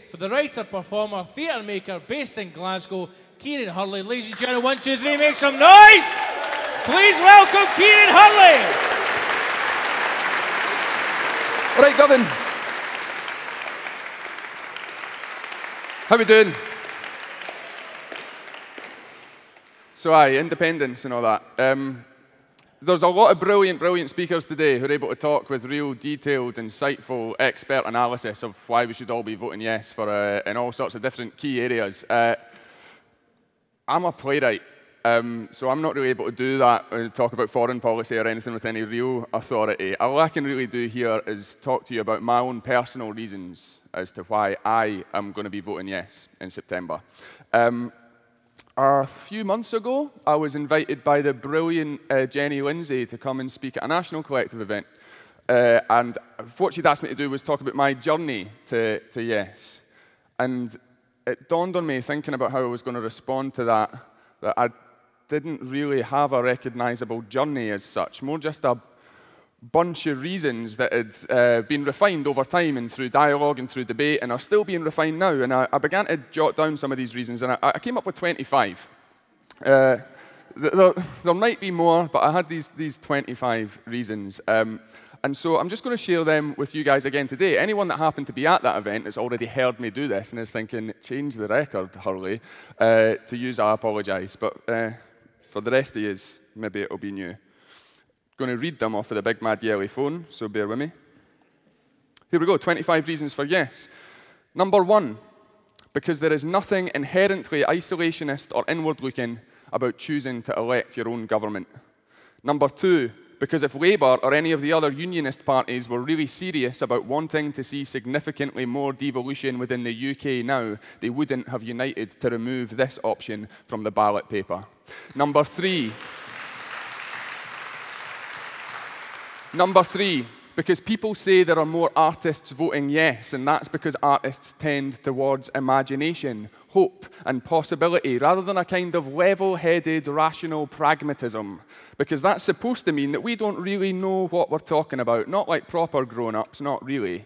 for the writer, performer, theatre maker based in Glasgow, Kieran Hurley. Ladies and gentlemen, 1, 2, 3, make some noise! Please welcome Kieran Hurley! All right, Gavin. How we doing? So independence and all that. There's a lot of brilliant speakers today who are able to talk with real detailed, insightful, expert analysis of why we should all be voting yes for in all sorts of different key areas. I'm a playwright, so I'm not really able to do that and talk about foreign policy or anything with any real authority. All I can really do here is talk to you about my own personal reasons as to why I am going to be voting yes in September. A few months ago, I was invited by the brilliant Jenny Lindsay to come and speak at a National Collective event. And what she'd asked me to do was talk about my journey to yes. And it dawned on me, thinking about how I was going to respond to that I didn't really have a recognizable journey as such, more just a bunch of reasons that had been refined over time and through dialogue and through debate and are still being refined now. And I began to jot down some of these reasons, and I came up with 25. There might be more, but I had these 25 reasons. And so I'm just going to share them with you guys again today. Anyone that happened to be at that event has already heard me do this and is thinking, change the record, Hurley. To use, I apologize. But for the rest of you, maybe it'll be new. Going to read them off of the big mad yellow phone, so bear with me. Here we go, 25 reasons for yes. Number 1, because there is nothing inherently isolationist or inward-looking about choosing to elect your own government. Number 2, because if Labour or any of the other unionist parties were really serious about wanting to see significantly more devolution within the UK now, they wouldn't have united to remove this option from the ballot paper. Number 3, because people say there are more artists voting yes, and that's because artists tend towards imagination, hope, and possibility, rather than a kind of level-headed, rational pragmatism. Because that's supposed to mean that we don't really know what we're talking about, not like proper grown-ups, not really.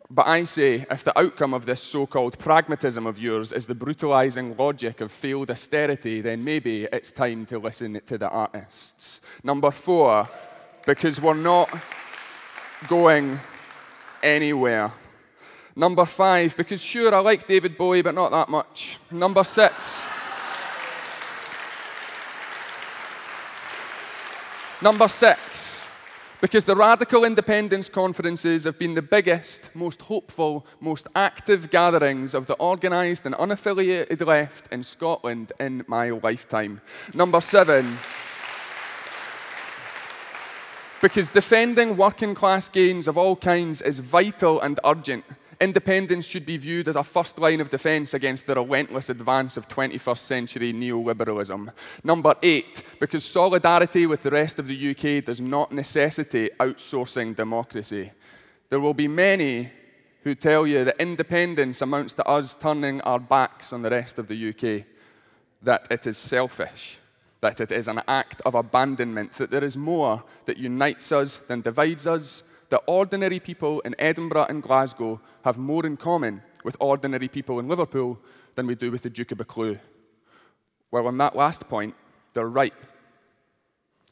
But I say, if the outcome of this so-called pragmatism of yours is the brutalizing logic of failed austerity, then maybe it's time to listen to the artists. Number 4, because we're not going anywhere. Number 5, because sure, I like David Bowie, but not that much. Number 6. Number 6, because the radical independence conferences have been the biggest, most hopeful, most active gatherings of the organised and unaffiliated left in Scotland in my lifetime. Number 7, because defending working class gains of all kinds is vital and urgent. Independence should be viewed as a first line of defence against the relentless advance of 21st century neoliberalism. Number 8, because solidarity with the rest of the UK does not necessitate outsourcing democracy. There will be many who tell you that independence amounts to us turning our backs on the rest of the UK, that it is selfish, that it is an act of abandonment, that there is more that unites us than divides us, that ordinary people in Edinburgh and Glasgow have more in common with ordinary people in Liverpool than we do with the Duke of Buccleuch. Well, on that last point, they're right.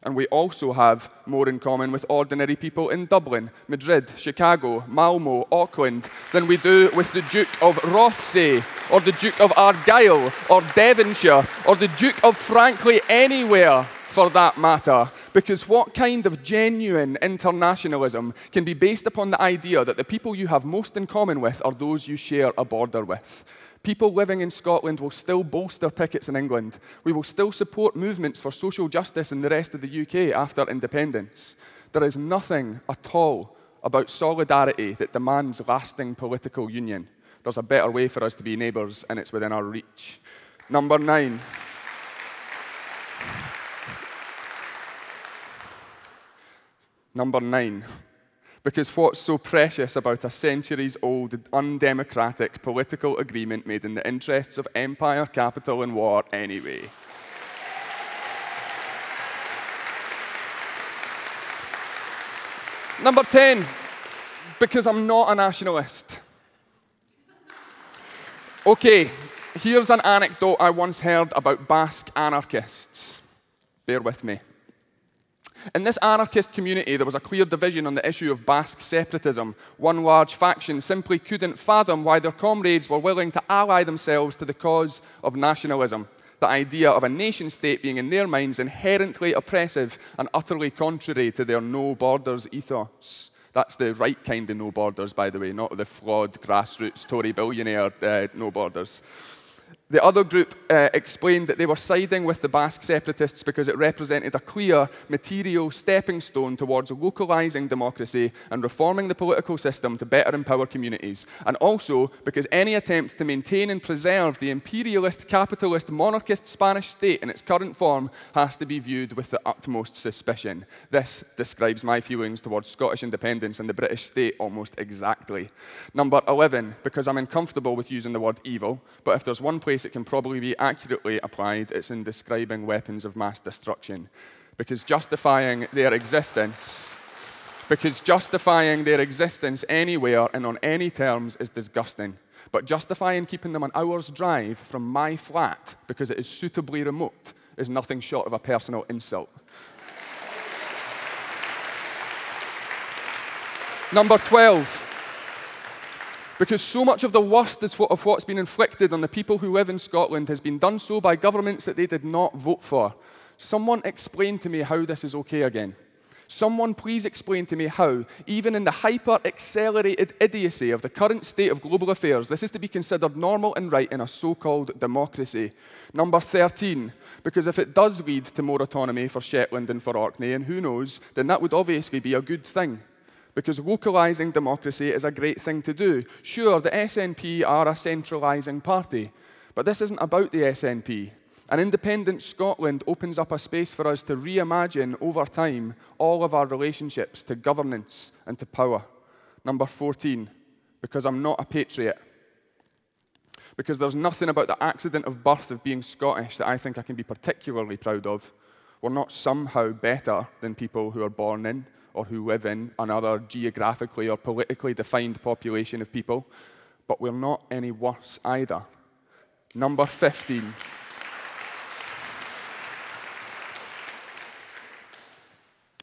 And we also have more in common with ordinary people in Dublin, Madrid, Chicago, Malmo, Auckland than we do with the Duke of Rothesay, or the Duke of Argyll, or Devonshire, or the Duke of frankly anywhere for that matter. Because what kind of genuine internationalism can be based upon the idea that the people you have most in common with are those you share a border with? People living in Scotland will still bolster pickets in England. We will still support movements for social justice in the rest of the UK after independence. There is nothing at all about solidarity that demands lasting political union. There's a better way for us to be neighbours, and it's within our reach. Number 9. Number 9. Because what's so precious about a centuries-old, undemocratic political agreement made in the interests of empire, capital, and war anyway? Number 10, because I'm not a nationalist. Okay, here's an anecdote I once heard about Basque anarchists. Bear with me. In this anarchist community, there was a clear division on the issue of Basque separatism. One large faction simply couldn't fathom why their comrades were willing to ally themselves to the cause of nationalism, the idea of a nation-state being in their minds inherently oppressive and utterly contrary to their no-borders ethos. That's the right kind of no borders, by the way, not the flawed grassroots Tory billionaire no borders. The other group explained that they were siding with the Basque separatists because it represented a clear material stepping stone towards localizing democracy and reforming the political system to better empower communities, and also because any attempt to maintain and preserve the imperialist, capitalist, monarchist Spanish state in its current form has to be viewed with the utmost suspicion. This describes my feelings towards Scottish independence and the British state almost exactly. Number 11, because I'm uncomfortable with using the word evil, but if there's one place it can probably be accurately applied, it's in describing weapons of mass destruction. Because justifying their existence anywhere and on any terms is disgusting. But justifying keeping them an hour's drive from my flat because it is suitably remote is nothing short of a personal insult. Number 12. Because so much of the worst of what's been inflicted on the people who live in Scotland has been done so by governments that they did not vote for. Someone explain to me how this is okay again. Someone please explain to me how, even in the hyper-accelerated idiocy of the current state of global affairs, this is to be considered normal and right in a so-called democracy. Number 13, because if it does lead to more autonomy for Shetland and for Orkney, and who knows, then that would obviously be a good thing. Because localising democracy is a great thing to do. Sure, the SNP are a centralising party, but this isn't about the SNP. An independent Scotland opens up a space for us to reimagine over time all of our relationships to governance and to power. Number 14, because I'm not a patriot. Because there's nothing about the accident of birth of being Scottish that I think I can be particularly proud of. We're not somehow better than people who are born in or who live in another geographically or politically defined population of people, but we're not any worse either. Number 15.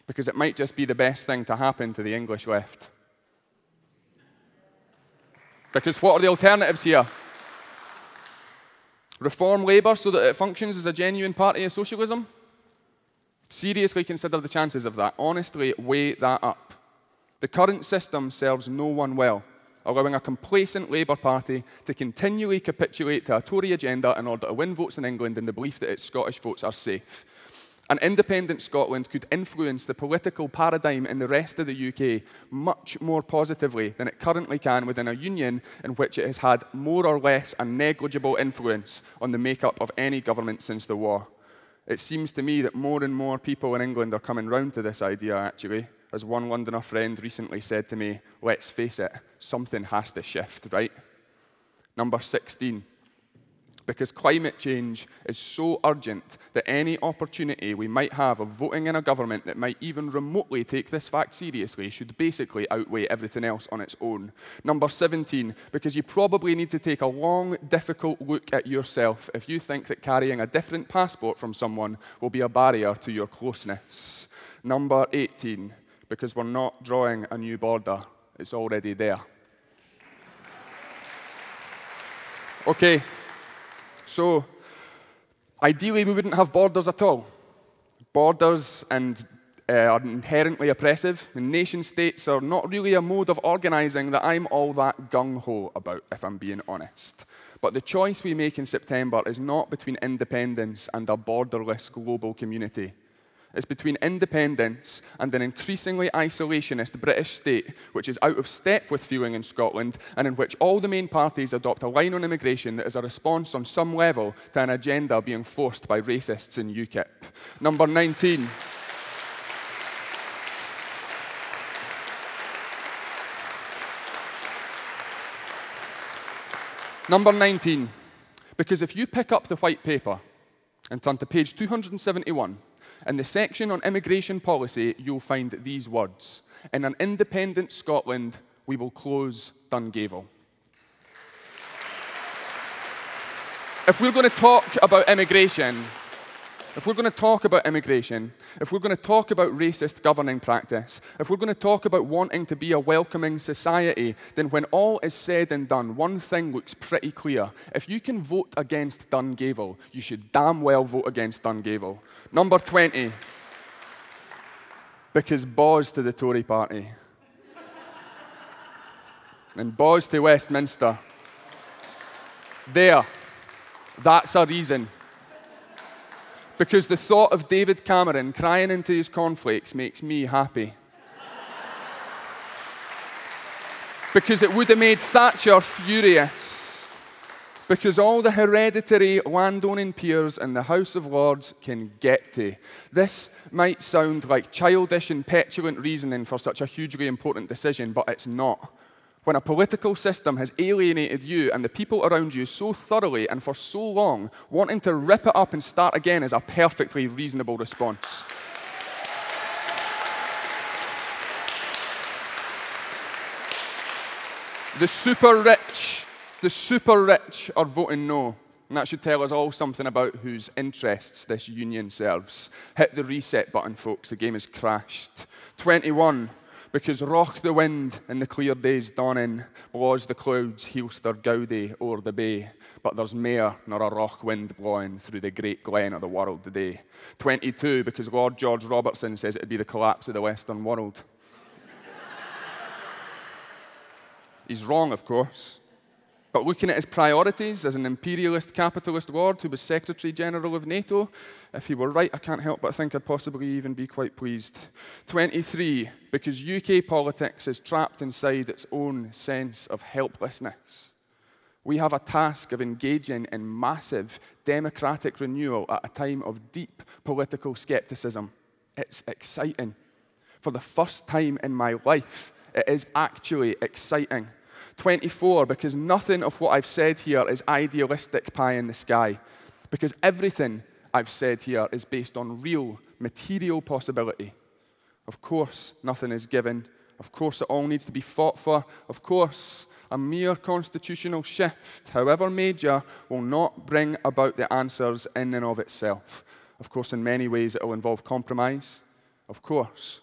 Because it might just be the best thing to happen to the English left. Because what are the alternatives here? Reform Labour so that it functions as a genuine party of socialism? Seriously consider the chances of that. Honestly, weigh that up. The current system serves no one well, allowing a complacent Labour Party to continually capitulate to a Tory agenda in order to win votes in England in the belief that its Scottish votes are safe. An independent Scotland could influence the political paradigm in the rest of the UK much more positively than it currently can within a union in which it has had more or less a negligible influence on the makeup of any government since the war. It seems to me that more and more people in England are coming round to this idea, actually. As one Londoner friend recently said to me, let's face it, something has to shift, right? Number 16. Because climate change is so urgent that any opportunity we might have of voting in a government that might even remotely take this fact seriously should basically outweigh everything else on its own. Number 17, because you probably need to take a long, difficult look at yourself if you think that carrying a different passport from someone will be a barrier to your closeness. Number 18, because we're not drawing a new border, it's already there. Okay. So, ideally, we wouldn't have borders at all. Borders are inherently oppressive, and nation-states are not really a mode of organising that I'm all that gung-ho about, if I'm being honest. But the choice we make in September is not between independence and a borderless global community. It's between independence and an increasingly isolationist British state, which is out of step with feeling in Scotland, and in which all the main parties adopt a line on immigration that is a response on some level to an agenda being forced by racists in UKIP. Number 19. Number 19. Because if you pick up the white paper and turn to page 271, in the section on immigration policy, you'll find these words. In an independent Scotland, we will close Dungavel. if we're going to talk about immigration, if we're going to talk about racist governing practice, if we're going to talk about wanting to be a welcoming society, then when all is said and done, one thing looks pretty clear. If you can vote against Dungavel, you should damn well vote against Dungavel. Number 20, because boz to the Tory party. And boz to Westminster. There, that's a reason. Because the thought of David Cameron crying into his cornflakes makes me happy. Because it would have made Thatcher furious. Because all the hereditary landowning peers in the House of Lords can get to. This might sound like childish and petulant reasoning for such a hugely important decision, but it's not. When a political system has alienated you and the people around you so thoroughly and for so long, wanting to rip it up and start again is a perfectly reasonable response. The super rich are voting no. And that should tell us all something about whose interests this union serves. Hit the reset button, folks. The game has crashed. 21. Because roch the wind in the clear days dawning, blaws the clouds heelster gaudy o'er the bay, but there's mair nor a roch wind blowing through the great glen of the world today. 22, because Lord George Robertson says it'd be the collapse of the Western world. He's wrong, of course. But looking at his priorities as an imperialist capitalist lord who was Secretary General of NATO, if he were right, I can't help but think I'd possibly even be quite pleased. 23, because UK politics is trapped inside its own sense of helplessness. We have a task of engaging in massive democratic renewal at a time of deep political skepticism. It's exciting. For the first time in my life, it is actually exciting. 24, because nothing of what I've said here is idealistic pie in the sky. Because everything I've said here is based on real, material possibility. Of course, nothing is given. Of course, it all needs to be fought for. Of course, a mere constitutional shift, however major, will not bring about the answers in and of itself. Of course, in many ways, it will involve compromise. Of course,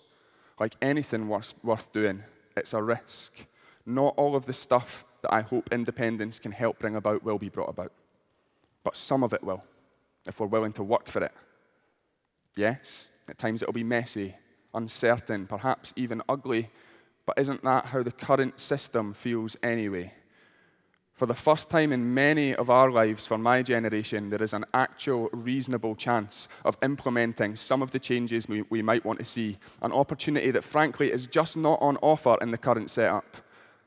like anything worth doing, it's a risk. Not all of the stuff that I hope independence can help bring about will be brought about. But some of it will, if we're willing to work for it. Yes, at times it'll be messy, uncertain, perhaps even ugly, but isn't that how the current system feels anyway? For the first time in many of our lives, for my generation, there is an actual reasonable chance of implementing some of the changes we might want to see, an opportunity that frankly is just not on offer in the current setup.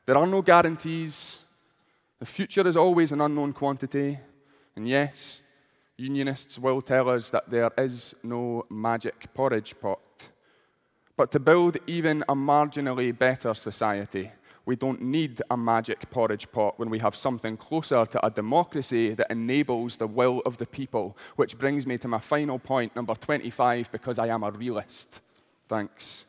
There are no guarantees. The future is always an unknown quantity. And yes, unionists will tell us that there is no magic porridge pot. But to build even a marginally better society, we don't need a magic porridge pot when we have something closer to a democracy that enables the will of the people, which brings me to my final point, number 25, because I am a realist. Thanks.